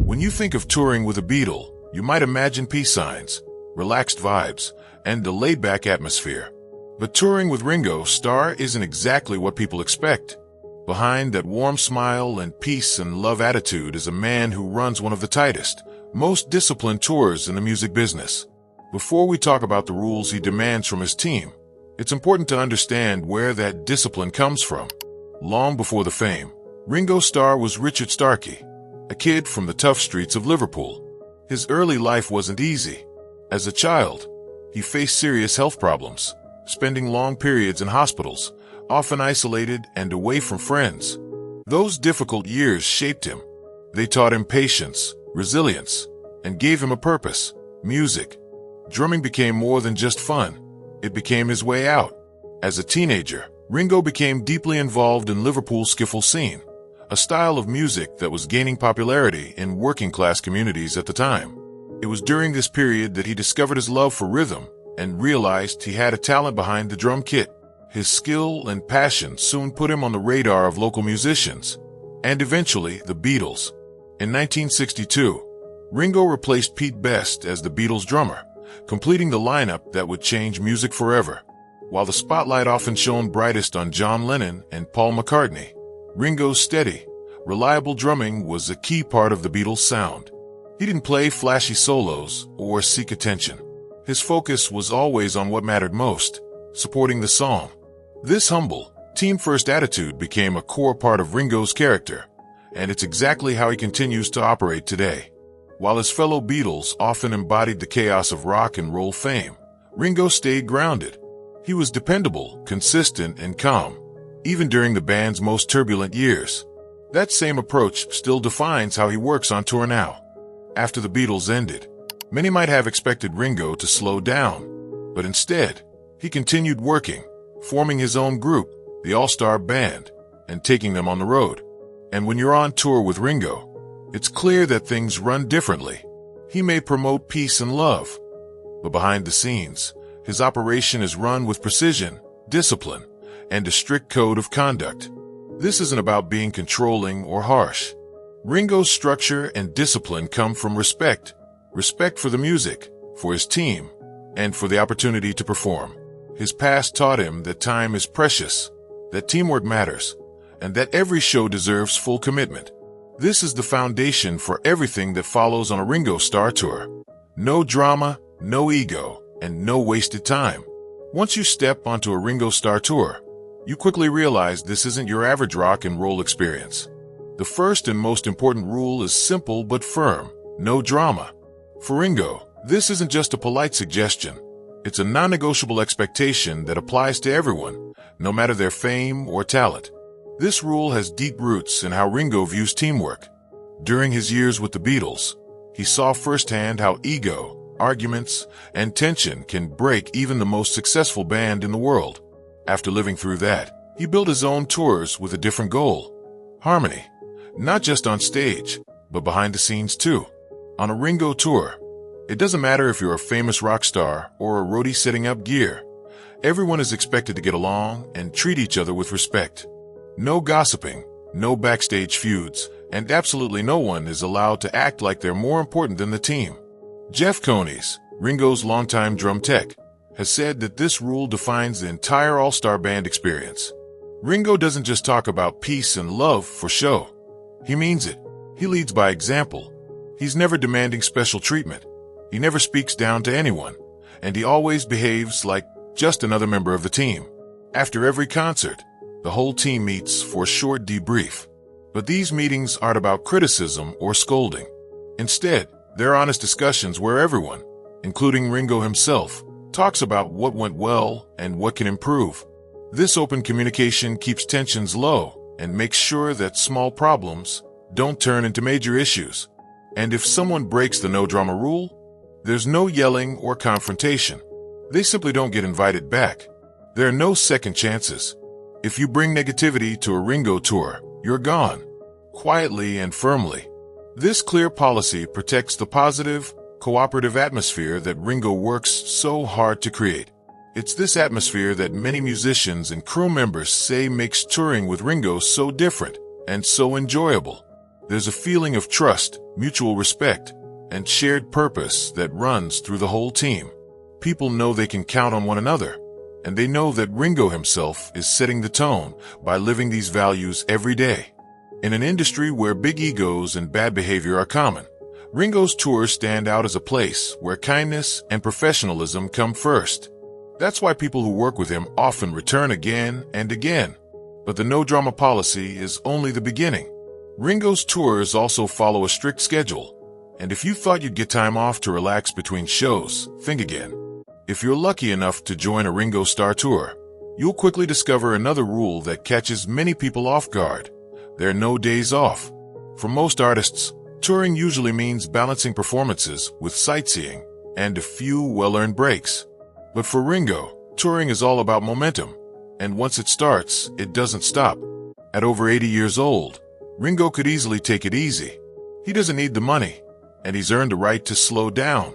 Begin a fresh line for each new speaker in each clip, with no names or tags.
When you think of touring with a Beatle, you might imagine peace signs, relaxed vibes, and a laid-back atmosphere. But touring with Ringo Starr isn't exactly what people expect. Behind that warm smile and peace and love attitude is a man who runs one of the tightest, most disciplined tours in the music business. Before we talk about the rules he demands from his team, it's important to understand where that discipline comes from. Long before the fame, Ringo Starr was Richard Starkey, a kid from the tough streets of Liverpool. His early life wasn't easy. As a child, he faced serious health problems, spending long periods in hospitals, often isolated and away from friends. Those difficult years shaped him. They taught him patience, resilience, and gave him a purpose: music. Drumming became more than just fun. It became his way out. As a teenager, Ringo became deeply involved in Liverpool's skiffle scene, a style of music that was gaining popularity in working-class communities at the time. It was during this period that he discovered his love for rhythm and realized he had a talent behind the drum kit. His skill and passion soon put him on the radar of local musicians, and eventually the Beatles. In 1962, Ringo replaced Pete Best as the Beatles' drummer, completing the lineup that would change music forever. While the spotlight often shone brightest on John Lennon and Paul McCartney, Ringo's steady, reliable drumming was a key part of the Beatles' sound. He didn't play flashy solos or seek attention. His focus was always on what mattered most: supporting the song. This humble, team-first attitude became a core part of Ringo's character, and it's exactly how he continues to operate today. While his fellow Beatles often embodied the chaos of rock and roll fame, Ringo stayed grounded. He was dependable, consistent, and calm, even during the band's most turbulent years. That same approach still defines how he works on tour now. After the Beatles ended, many might have expected Ringo to slow down, but instead, he continued working, forming his own group, the All-Starr Band, and taking them on the road. And when you're on tour with Ringo, it's clear that things run differently. He may promote peace and love, but behind the scenes, his operation is run with precision, discipline, and a strict code of conduct. This isn't about being controlling or harsh. Ringo's structure and discipline come from respect for the music, for his team, and for the opportunity to perform. His past taught him that time is precious, that teamwork matters, and that every show deserves full commitment. This is the foundation for everything that follows on a Ringo Starr tour. No drama, no ego, and no wasted time. Once you step onto a Ringo Starr tour, you quickly realize this isn't your average rock and roll experience. The first and most important rule is simple but firm: no drama. For Ringo, this isn't just a polite suggestion. It's a non-negotiable expectation that applies to everyone, no matter their fame or talent. This rule has deep roots in how Ringo views teamwork. During his years with the Beatles, he saw firsthand how ego, arguments, and tension can break even the most successful band in the world. After living through that, he built his own tours with a different goal: harmony, not just on stage, but behind the scenes too. On a Ringo tour, it doesn't matter if you're a famous rock star or a roadie setting up gear. Everyone is expected to get along and treat each other with respect. No gossiping, no backstage feuds, and absolutely no one is allowed to act like they're more important than the team. Jeff Conis, Ringo's longtime drum tech, has said that this rule defines the entire All-Starr Band experience. Ringo doesn't just talk about peace and love for show. He means it. He leads by example. He's never demanding special treatment. He never speaks down to anyone, and he always behaves like just another member of the team. After every concert, the whole team meets for a short debrief. But these meetings aren't about criticism or scolding. Instead, they're honest discussions where everyone, including Ringo himself, talks about what went well and what can improve. This open communication keeps tensions low and makes sure that small problems don't turn into major issues. And if someone breaks the no-drama rule, there's no yelling or confrontation. They simply don't get invited back. There are no second chances. If you bring negativity to a Ringo tour, you're gone, quietly and firmly. This clear policy protects the positive, cooperative atmosphere that Ringo works so hard to create. It's this atmosphere that many musicians and crew members say makes touring with Ringo so different and so enjoyable. There's a feeling of trust, mutual respect, and shared purpose that runs through the whole team. People know they can count on one another, and they know that Ringo himself is setting the tone by living these values every day. In an industry where big egos and bad behavior are common, Ringo's tours stand out as a place where kindness and professionalism come first. That's why people who work with him often return again and again. But the no-drama policy is only the beginning. Ringo's tours also follow a strict schedule, and if you thought you'd get time off to relax between shows, think again. If you're lucky enough to join a Ringo Starr tour, you'll quickly discover another rule that catches many people off guard. There are no days off. For most artists, touring usually means balancing performances with sightseeing and a few well-earned breaks. But for Ringo, touring is all about momentum, and once it starts, it doesn't stop. At over 80 years old, Ringo could easily take it easy. He doesn't need the money, and he's earned the right to slow down.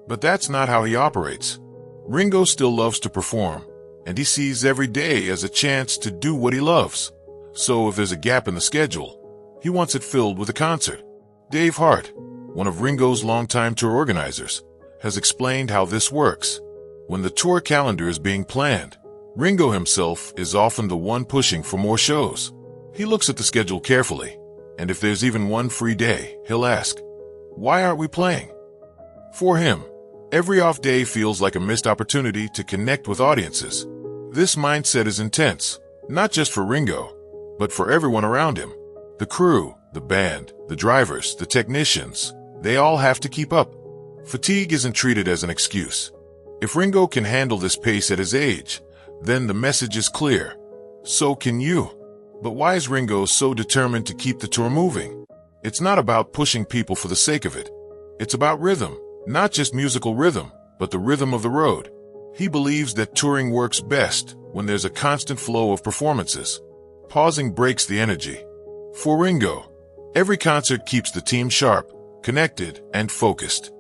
But that's not how he operates. Ringo still loves to perform, and he sees every day as a chance to do what he loves. So if there's a gap in the schedule, he wants it filled with a concert. Dave Hart, one of Ringo's longtime tour organizers, has explained how this works. When the tour calendar is being planned, Ringo himself is often the one pushing for more shows. He looks at the schedule carefully, and if there's even one free day, he'll ask, "Why aren't we playing?" For him, every off day feels like a missed opportunity to connect with audiences. This mindset is intense, not just for Ringo, but for everyone around him. The crew, the band, the drivers, the technicians, they all have to keep up. Fatigue isn't treated as an excuse. If Ringo can handle this pace at his age, then the message is clear. So can you. But why is Ringo so determined to keep the tour moving? It's not about pushing people for the sake of it. It's about rhythm, not just musical rhythm, but the rhythm of the road. He believes that touring works best when there's a constant flow of performances. Pausing breaks the energy. For Ringo, every concert keeps the team sharp, connected, and focused.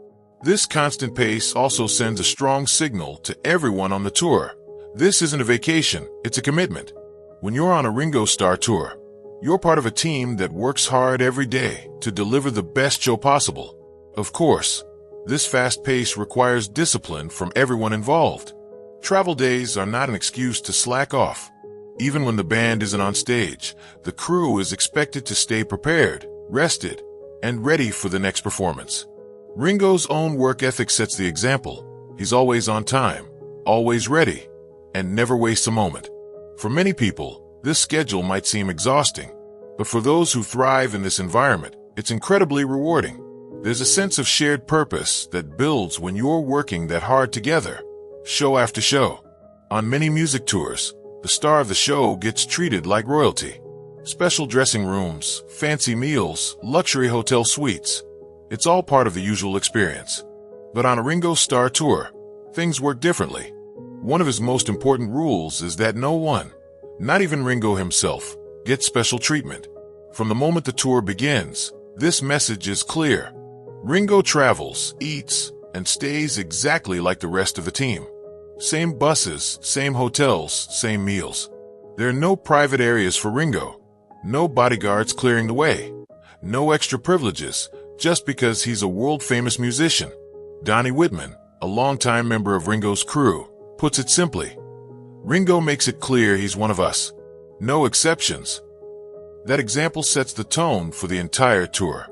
This constant pace also sends a strong signal to everyone on the tour. This isn't a vacation, it's a commitment. When you're on a Ringo Starr tour, you're part of a team that works hard every day to deliver the best show possible. Of course, this fast pace requires discipline from everyone involved. Travel days are not an excuse to slack off. Even when the band isn't on stage, the crew is expected to stay prepared, rested, and ready for the next performance. Ringo's own work ethic sets the example. He's always on time, always ready, and never wastes a moment. For many people, this schedule might seem exhausting, but for those who thrive in this environment, it's incredibly rewarding. There's a sense of shared purpose that builds when you're working that hard together, show after show. On many music tours, the star of the show gets treated like royalty. Special dressing rooms, fancy meals, luxury hotel suites. It's all part of the usual experience. But on a Ringo Starr tour, things work differently. One of his most important rules is that no one, not even Ringo himself, gets special treatment. From the moment the tour begins, this message is clear. Ringo travels, eats, and stays exactly like the rest of the team. Same buses, same hotels, same meals. There are no private areas for Ringo, no bodyguards clearing the way, no extra privileges, just because he's a world-famous musician. Donnie Whitman, a longtime member of Ringo's crew, puts it simply. Ringo makes it clear he's one of us. No exceptions. That example sets the tone for the entire tour.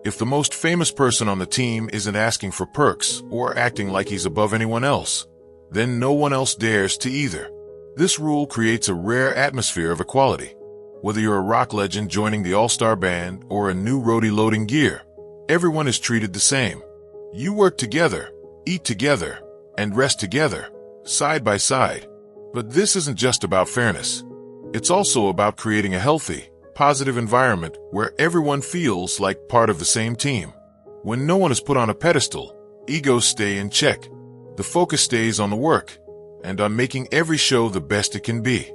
If the most famous person on the team isn't asking for perks or acting like he's above anyone else, then no one else dares to either. This rule creates a rare atmosphere of equality. Whether you're a rock legend joining the All-Starr band or a new roadie loading gear, everyone is treated the same. You work together, eat together, and rest together, side by side. But this isn't just about fairness. It's also about creating a healthy, positive environment where everyone feels like part of the same team. When no one is put on a pedestal, egos stay in check. The focus stays on the work and on making every show the best it can be.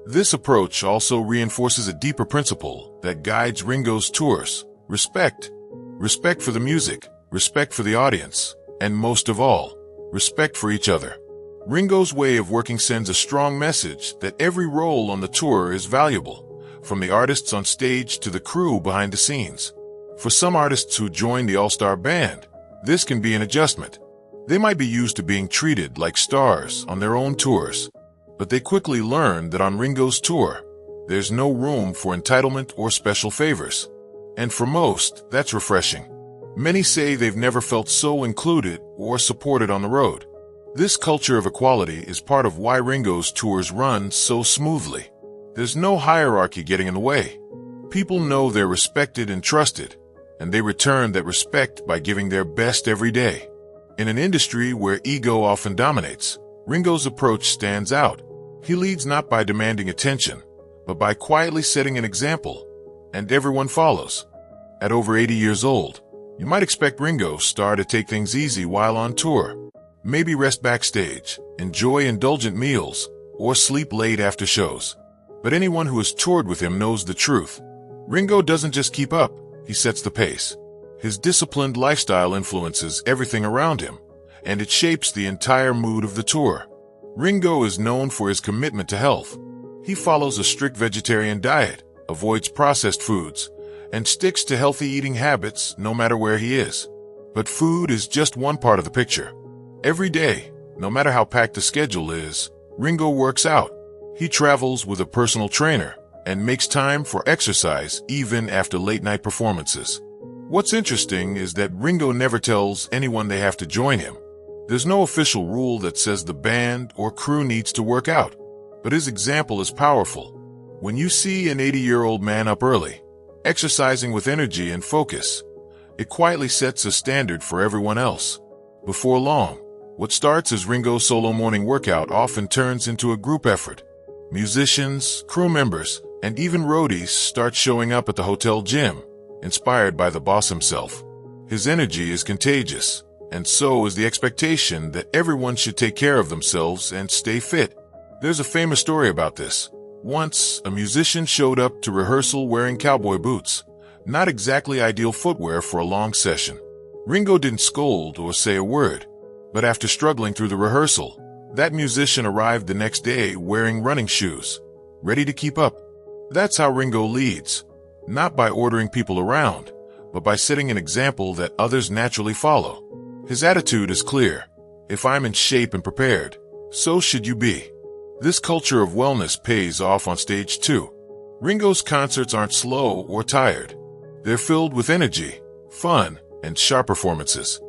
This approach also reinforces a deeper principle that guides Ringo's tours: respect. Respect for the music, respect for the audience, and most of all, respect for each other. Ringo's way of working sends a strong message that every role on the tour is valuable, from the artists on stage to the crew behind the scenes. For some artists who join the All-Star band, this can be an adjustment. They might be used to being treated like stars on their own tours, but they quickly learn that on Ringo's tour, there's no room for entitlement or special favors. And for most, that's refreshing. Many say they've never felt so included or supported on the road. This culture of equality is part of why Ringo's tours run so smoothly. There's no hierarchy getting in the way. People know they're respected and trusted, and they return that respect by giving their best every day. In an industry where ego often dominates, Ringo's approach stands out. He leads not by demanding attention, but by quietly setting an example, and everyone follows. At over 80 years old, you might expect Ringo Starr to take things easy while on tour. Maybe rest backstage, enjoy indulgent meals, or sleep late after shows. But anyone who has toured with him knows the truth. Ringo doesn't just keep up, he sets the pace. His disciplined lifestyle influences everything around him, and it shapes the entire mood of the tour. Ringo is known for his commitment to health. He follows a strict vegetarian diet, avoids processed foods, and sticks to healthy eating habits no matter where he is. But food is just one part of the picture. Every day, no matter how packed the schedule is, Ringo works out. He travels with a personal trainer and makes time for exercise even after late-night performances. What's interesting is that Ringo never tells anyone they have to join him. There's no official rule that says the band or crew needs to work out, but his example is powerful. When you see an 80-year-old man up early, exercising with energy and focus, it quietly sets a standard for everyone else. Before long, what starts as Ringo's solo morning workout often turns into a group effort. Musicians, crew members, and even roadies start showing up at the hotel gym, inspired by the boss himself. His energy is contagious, and so is the expectation that everyone should take care of themselves and stay fit. There's a famous story about this. Once, a musician showed up to rehearsal wearing cowboy boots, not exactly ideal footwear for a long session. Ringo didn't scold or say a word, but after struggling through the rehearsal, that musician arrived the next day wearing running shoes, ready to keep up. That's how Ringo leads, not by ordering people around, but by setting an example that others naturally follow. His attitude is clear. If I'm in shape and prepared, so should you be. This culture of wellness pays off on stage too. Ringo's concerts aren't slow or tired. They're filled with energy, fun, and sharp performances.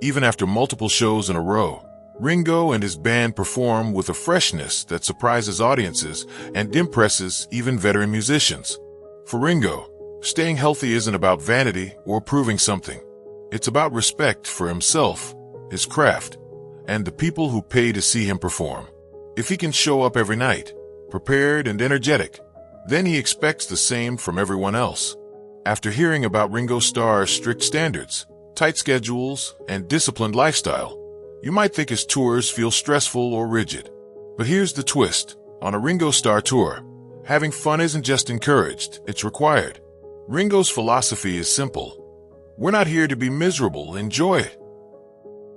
Even after multiple shows in a row, Ringo and his band perform with a freshness that surprises audiences and impresses even veteran musicians. For Ringo, staying healthy isn't about vanity or proving something. It's about respect for himself, his craft, and the people who pay to see him perform. If he can show up every night, prepared and energetic, then he expects the same from everyone else. After hearing about Ringo Starr's strict standards, tight schedules, and disciplined lifestyle, you might think his tours feel stressful or rigid. But here's the twist. On a Ringo Starr tour, having fun isn't just encouraged, it's required. Ringo's philosophy is simple. We're not here to be miserable, enjoy it.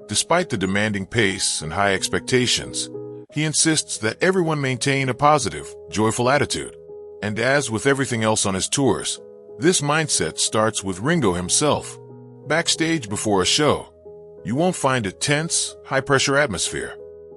Despite the demanding pace and high expectations, he insists that everyone maintain a positive, joyful attitude. And as with everything else on his tours, this mindset starts with Ringo himself. Backstage before a show, you won't find a tense, high-pressure atmosphere.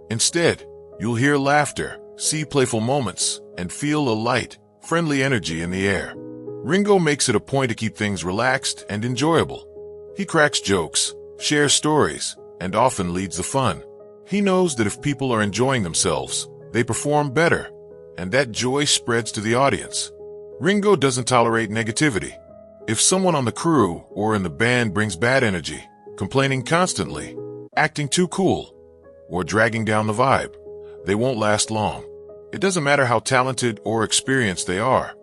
Instead, you'll hear laughter, see playful moments, and feel a light, friendly energy in the air. Ringo makes it a point to keep things relaxed and enjoyable. He cracks jokes, shares stories, and often leads the fun. He knows that if people are enjoying themselves, they perform better, and that joy spreads to the audience. Ringo doesn't tolerate negativity. If someone on the crew or in the band brings bad energy, complaining constantly, acting too cool, or dragging down the vibe, they won't last long. It doesn't matter how talented or experienced they are.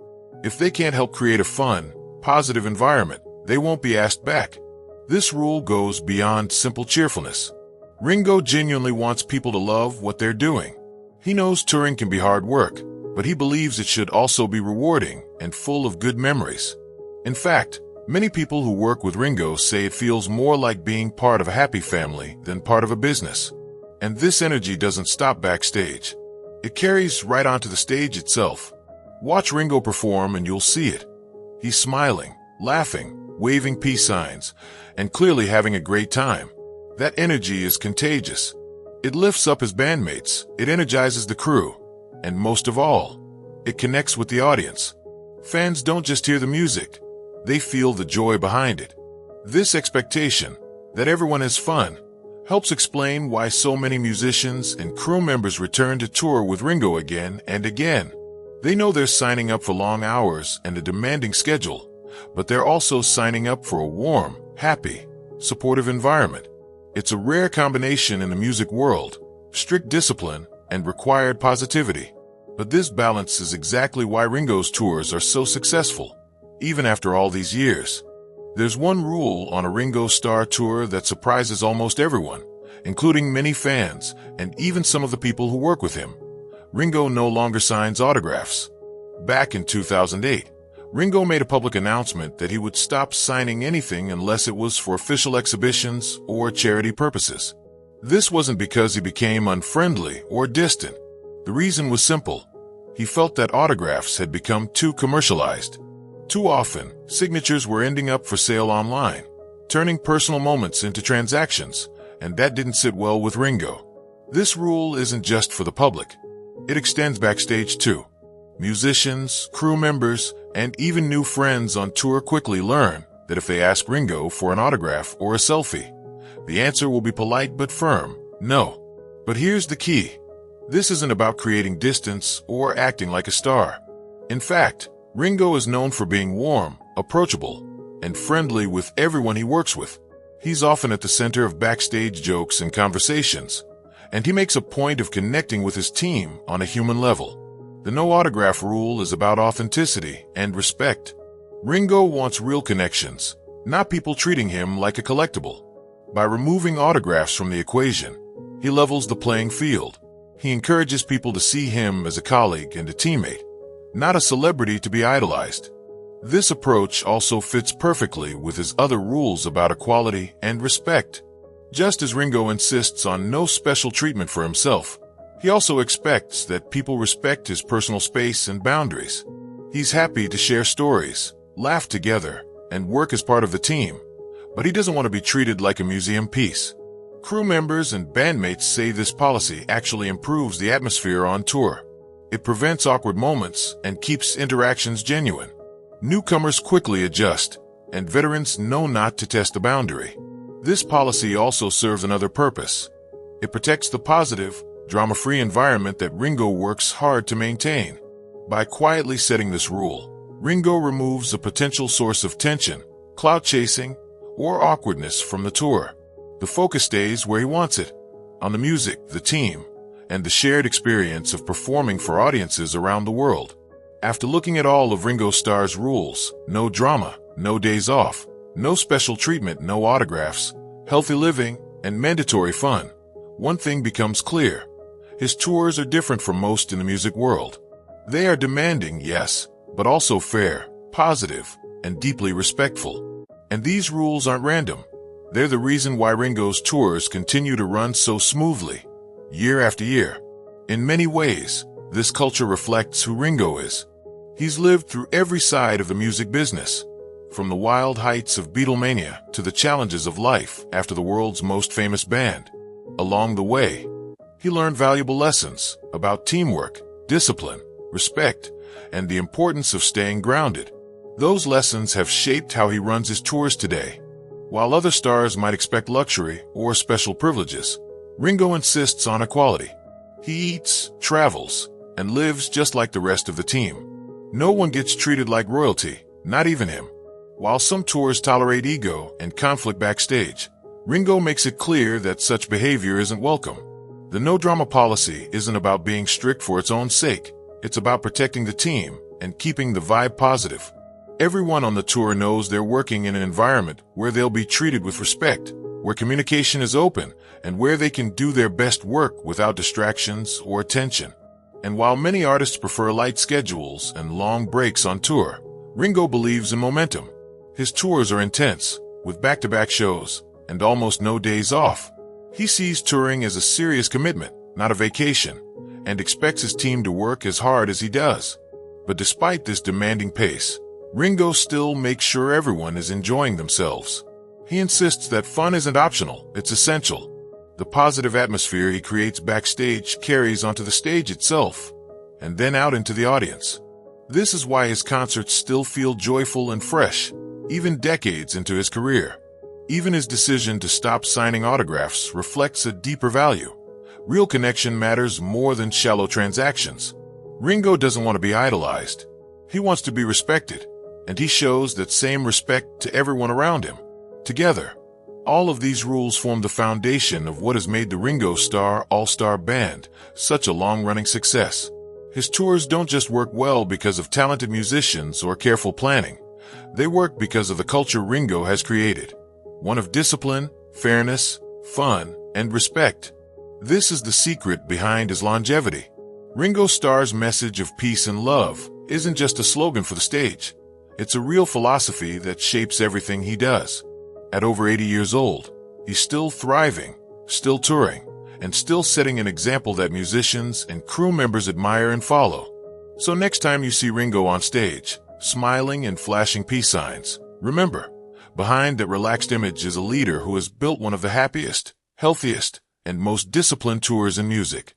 If they can't help create a fun, positive environment, they won't be asked back. This rule goes beyond simple cheerfulness. Ringo genuinely wants people to love what they're doing. He knows touring can be hard work, but he believes it should also be rewarding and full of good memories. In fact, many people who work with Ringo say it feels more like being part of a happy family than part of a business. And this energy doesn't stop backstage. It carries right onto the stage itself. Watch Ringo perform and you'll see it. He's smiling, laughing, waving peace signs, and clearly having a great time. That energy is contagious. It lifts up his bandmates, it energizes the crew, and most of all, it connects with the audience. Fans don't just hear the music, they feel the joy behind it. This expectation that everyone has fun helps explain why so many musicians and crew members return to tour with Ringo again and again. They know they're signing up for long hours and a demanding schedule, but they're also signing up for a warm, happy, supportive environment. It's a rare combination in the music world, strict discipline and required positivity. But this balance is exactly why Ringo's tours are so successful, even after all these years. There's one rule on a Ringo Starr tour that surprises almost everyone, including many fans and even some of the people who work with him. Ringo no longer signs autographs. Back in 2008, Ringo made a public announcement that he would stop signing anything unless it was for official exhibitions or charity purposes. This wasn't because he became unfriendly or distant. The reason was simple. He felt that autographs had become too commercialized. Too often, signatures were ending up for sale online, turning personal moments into transactions, and that didn't sit well with Ringo. This rule isn't just for the public. It extends backstage too. Musicians, crew members, and even new friends on tour quickly learn that if they ask Ringo for an autograph or a selfie, the answer will be polite but firm, no. But here's the key. This isn't about creating distance or acting like a star. In fact, Ringo is known for being warm, approachable, and friendly with everyone he works with. He's often at the center of backstage jokes and conversations, and he makes a point of connecting with his team on a human level. The no autograph rule is about authenticity and respect. Ringo wants real connections, not people treating him like a collectible. By removing autographs from the equation, he levels the playing field. He encourages people to see him as a colleague and a teammate, not a celebrity to be idolized. This approach also fits perfectly with his other rules about equality and respect. Just as Ringo insists on no special treatment for himself, he also expects that people respect his personal space and boundaries. He's happy to share stories, laugh together, and work as part of the team, but he doesn't want to be treated like a museum piece. Crew members and bandmates say this policy actually improves the atmosphere on tour. It prevents awkward moments and keeps interactions genuine. Newcomers quickly adjust, and veterans know not to test the boundary. This policy also serves another purpose. It protects the positive, drama-free environment that Ringo works hard to maintain. By quietly setting this rule, Ringo removes a potential source of tension, clout chasing, or awkwardness from the tour. The focus stays where he wants it, on the music, the team, and the shared experience of performing for audiences around the world. After looking at all of Ringo Starr's rules, no drama, no days off, no special treatment, no autographs, healthy living, and mandatory fun, one thing becomes clear. His tours are different from most in the music world. They are demanding, yes, but also fair, positive, and deeply respectful. And these rules aren't random. They're the reason why Ringo's tours continue to run so smoothly, year after year. In many ways, this culture reflects who Ringo is. He's lived through every side of the music business, from the wild heights of Beatlemania to the challenges of life after the world's most famous band. Along the way, he learned valuable lessons about teamwork, discipline, respect, and the importance of staying grounded. Those lessons have shaped how he runs his tours today. While other stars might expect luxury or special privileges, Ringo insists on equality. He eats, travels, and lives just like the rest of the team. No one gets treated like royalty, not even him. While some tours tolerate ego and conflict backstage, Ringo makes it clear that such behavior isn't welcome. The no-drama policy isn't about being strict for its own sake. It's about protecting the team and keeping the vibe positive. Everyone on the tour knows they're working in an environment where they'll be treated with respect, where communication is open, and where they can do their best work without distractions or tension. And while many artists prefer light schedules and long breaks on tour, Ringo believes in momentum. His tours are intense, with back-to-back shows and almost no days off. He sees touring as a serious commitment, not a vacation, and expects his team to work as hard as he does. But despite this demanding pace, Ringo still makes sure everyone is enjoying themselves. He insists that fun isn't optional, it's essential. The positive atmosphere he creates backstage carries onto the stage itself, and then out into the audience. This is why his concerts still feel joyful and fresh, even decades into his career. Even his decision to stop signing autographs reflects a deeper value. Real connection matters more than shallow transactions. Ringo doesn't want to be idolized. He wants to be respected, and he shows that same respect to everyone around him. Together, all of these rules form the foundation of what has made the Ringo Starr All-Star Band such a long-running success. His tours don't just work well because of talented musicians or careful planning. They work because of the culture Ringo has created. One of discipline, fairness, fun, and respect. This is the secret behind his longevity. Ringo Starr's message of peace and love isn't just a slogan for the stage. It's a real philosophy that shapes everything he does. At over 80 years old, he's still thriving, still touring, and still setting an example that musicians and crew members admire and follow. So next time you see Ringo on stage, smiling and flashing peace signs, remember, behind that relaxed image is a leader who has built one of the happiest, healthiest, and most disciplined tours in music.